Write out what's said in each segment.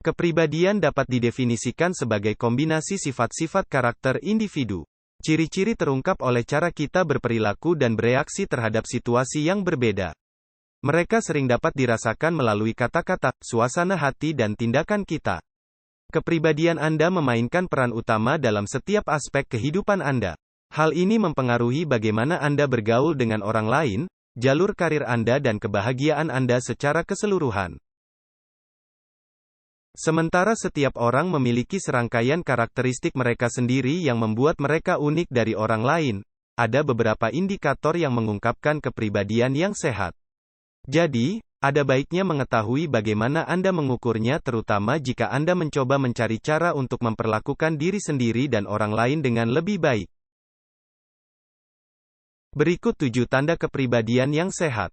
Kepribadian dapat didefinisikan sebagai kombinasi sifat-sifat karakter individu. Ciri-ciri terungkap oleh cara kita berperilaku dan bereaksi terhadap situasi yang berbeda. Mereka sering dapat dirasakan melalui kata-kata, suasana hati dan tindakan kita. Kepribadian Anda memainkan peran utama dalam setiap aspek kehidupan Anda. Hal ini mempengaruhi bagaimana Anda bergaul dengan orang lain, jalur karir Anda dan kebahagiaan Anda secara keseluruhan. Sementara setiap orang memiliki serangkaian karakteristik mereka sendiri yang membuat mereka unik dari orang lain, ada beberapa indikator yang mengungkapkan kepribadian yang sehat. Jadi, ada baiknya mengetahui bagaimana Anda mengukurnya terutama jika Anda mencoba mencari cara untuk memperlakukan diri sendiri dan orang lain dengan lebih baik. Berikut 7 tanda kepribadian yang sehat.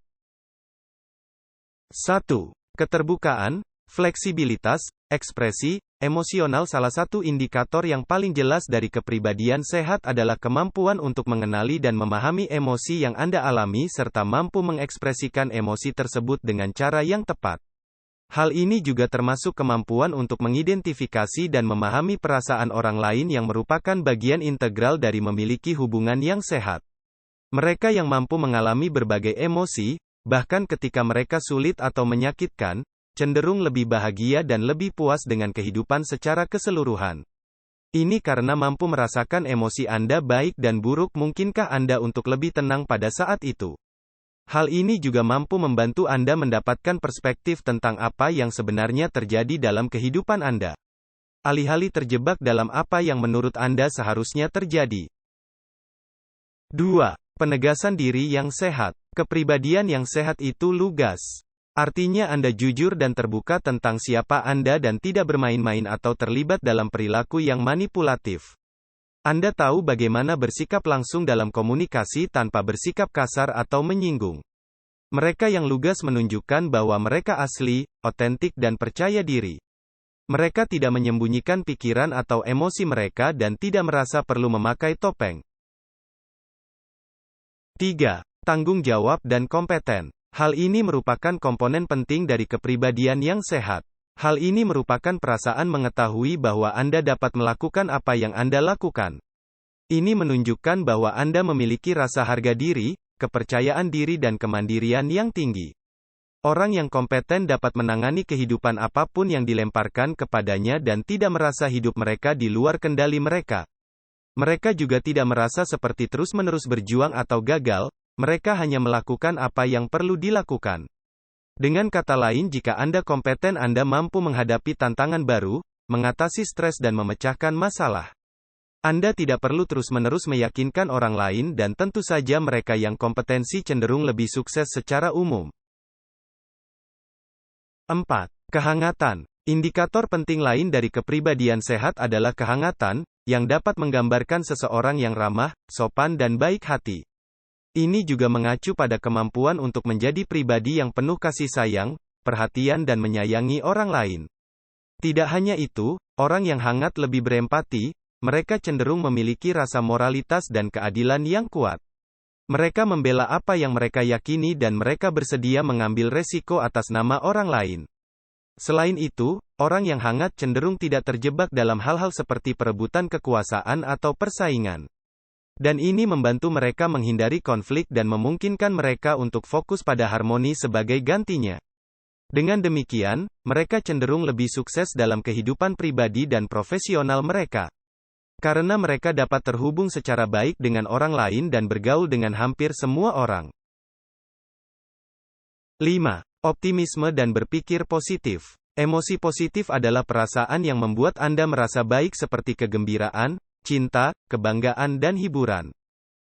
1. Keterbukaan, fleksibilitas, ekspresi, emosional. Salah satu indikator yang paling jelas dari kepribadian sehat adalah kemampuan untuk mengenali dan memahami emosi yang Anda alami serta mampu mengekspresikan emosi tersebut dengan cara yang tepat. Hal ini juga termasuk kemampuan untuk mengidentifikasi dan memahami perasaan orang lain yang merupakan bagian integral dari memiliki hubungan yang sehat. Mereka yang mampu mengalami berbagai emosi, bahkan ketika mereka sulit atau menyakitkan, cenderung lebih bahagia dan lebih puas dengan kehidupan secara keseluruhan. Ini karena mampu merasakan emosi Anda baik dan buruk. Mungkinkah Anda untuk lebih tenang pada saat itu? Hal ini juga mampu membantu Anda mendapatkan perspektif tentang apa yang sebenarnya terjadi dalam kehidupan Anda. Alih-alih terjebak dalam apa yang menurut Anda seharusnya terjadi. 2. Penegasan diri yang sehat. Kepribadian yang sehat itu lugas. Artinya Anda jujur dan terbuka tentang siapa Anda dan tidak bermain-main atau terlibat dalam perilaku yang manipulatif. Anda tahu bagaimana bersikap langsung dalam komunikasi tanpa bersikap kasar atau menyinggung. Mereka yang lugas menunjukkan bahwa mereka asli, otentik dan percaya diri. Mereka tidak menyembunyikan pikiran atau emosi mereka dan tidak merasa perlu memakai topeng. 3. Tanggung jawab dan kompeten. Hal ini merupakan komponen penting dari kepribadian yang sehat. Hal ini merupakan perasaan mengetahui bahwa Anda dapat melakukan apa yang Anda lakukan. Ini menunjukkan bahwa Anda memiliki rasa harga diri, kepercayaan diri dan kemandirian yang tinggi. Orang yang kompeten dapat menangani kehidupan apapun yang dilemparkan kepadanya dan tidak merasa hidup mereka di luar kendali mereka. Mereka juga tidak merasa seperti terus-menerus berjuang atau gagal. Mereka hanya melakukan apa yang perlu dilakukan. Dengan kata lain, jika Anda kompeten, Anda mampu menghadapi tantangan baru, mengatasi stres dan memecahkan masalah. Anda tidak perlu terus-menerus meyakinkan orang lain dan tentu saja mereka yang kompetensi cenderung lebih sukses secara umum. 4. Kehangatan. Indikator penting lain dari kepribadian sehat adalah kehangatan, yang dapat menggambarkan seseorang yang ramah, sopan dan baik hati. Ini juga mengacu pada kemampuan untuk menjadi pribadi yang penuh kasih sayang, perhatian dan menyayangi orang lain. Tidak hanya itu, orang yang hangat lebih berempati, mereka cenderung memiliki rasa moralitas dan keadilan yang kuat. Mereka membela apa yang mereka yakini dan mereka bersedia mengambil resiko atas nama orang lain. Selain itu, orang yang hangat cenderung tidak terjebak dalam hal-hal seperti perebutan kekuasaan atau persaingan. Dan ini membantu mereka menghindari konflik dan memungkinkan mereka untuk fokus pada harmoni sebagai gantinya. Dengan demikian, mereka cenderung lebih sukses dalam kehidupan pribadi dan profesional mereka. Karena mereka dapat terhubung secara baik dengan orang lain dan bergaul dengan hampir semua orang. 5. Optimisme dan berpikir positif. Emosi positif adalah perasaan yang membuat Anda merasa baik seperti kegembiraan, cinta, kebanggaan dan hiburan.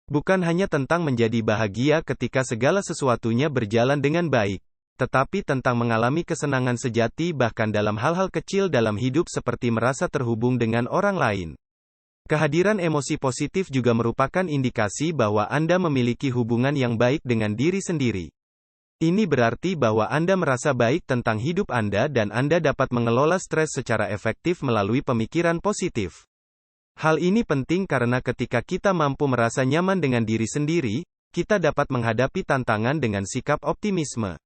Bukan hanya tentang menjadi bahagia ketika segala sesuatunya berjalan dengan baik, tetapi tentang mengalami kesenangan sejati bahkan dalam hal-hal kecil dalam hidup seperti merasa terhubung dengan orang lain. Kehadiran emosi positif juga merupakan indikasi bahwa Anda memiliki hubungan yang baik dengan diri sendiri. Ini berarti bahwa Anda merasa baik tentang hidup Anda dan Anda dapat mengelola stres secara efektif melalui pemikiran positif. Hal ini penting karena ketika kita mampu merasa nyaman dengan diri sendiri, kita dapat menghadapi tantangan dengan sikap optimisme.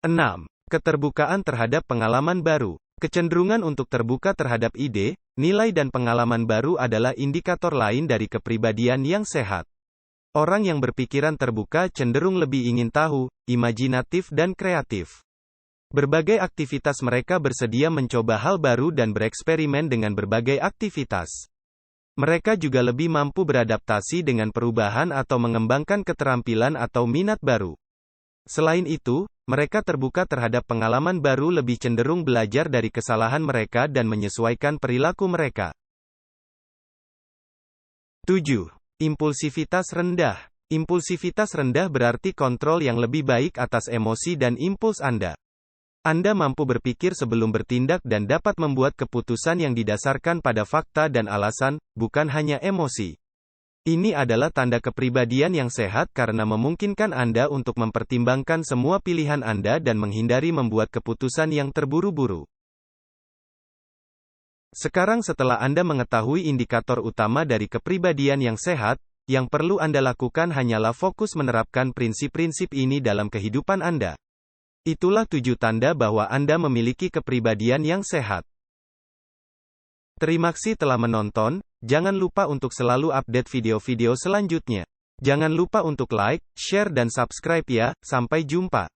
6. Keterbukaan terhadap pengalaman baru. Kecenderungan untuk terbuka terhadap ide, nilai dan pengalaman baru adalah indikator lain dari kepribadian yang sehat. Orang yang berpikiran terbuka cenderung lebih ingin tahu, imajinatif dan kreatif. Berbagai aktivitas mereka bersedia mencoba hal baru dan bereksperimen dengan berbagai aktivitas. Mereka juga lebih mampu beradaptasi dengan perubahan atau mengembangkan keterampilan atau minat baru. Selain itu, mereka terbuka terhadap pengalaman baru, lebih cenderung belajar dari kesalahan mereka dan menyesuaikan perilaku mereka. 7. Impulsivitas rendah. Impulsivitas rendah berarti kontrol yang lebih baik atas emosi dan impuls Anda. Anda mampu berpikir sebelum bertindak dan dapat membuat keputusan yang didasarkan pada fakta dan alasan, bukan hanya emosi. Ini adalah tanda kepribadian yang sehat karena memungkinkan Anda untuk mempertimbangkan semua pilihan Anda dan menghindari membuat keputusan yang terburu-buru. Sekarang setelah Anda mengetahui indikator utama dari kepribadian yang sehat, yang perlu Anda lakukan hanyalah fokus menerapkan prinsip-prinsip ini dalam kehidupan Anda. Itulah 7 tanda bahwa Anda memiliki kepribadian yang sehat. Terima kasih telah menonton, jangan lupa untuk selalu update video-video selanjutnya. Jangan lupa untuk like, share dan subscribe ya, sampai jumpa.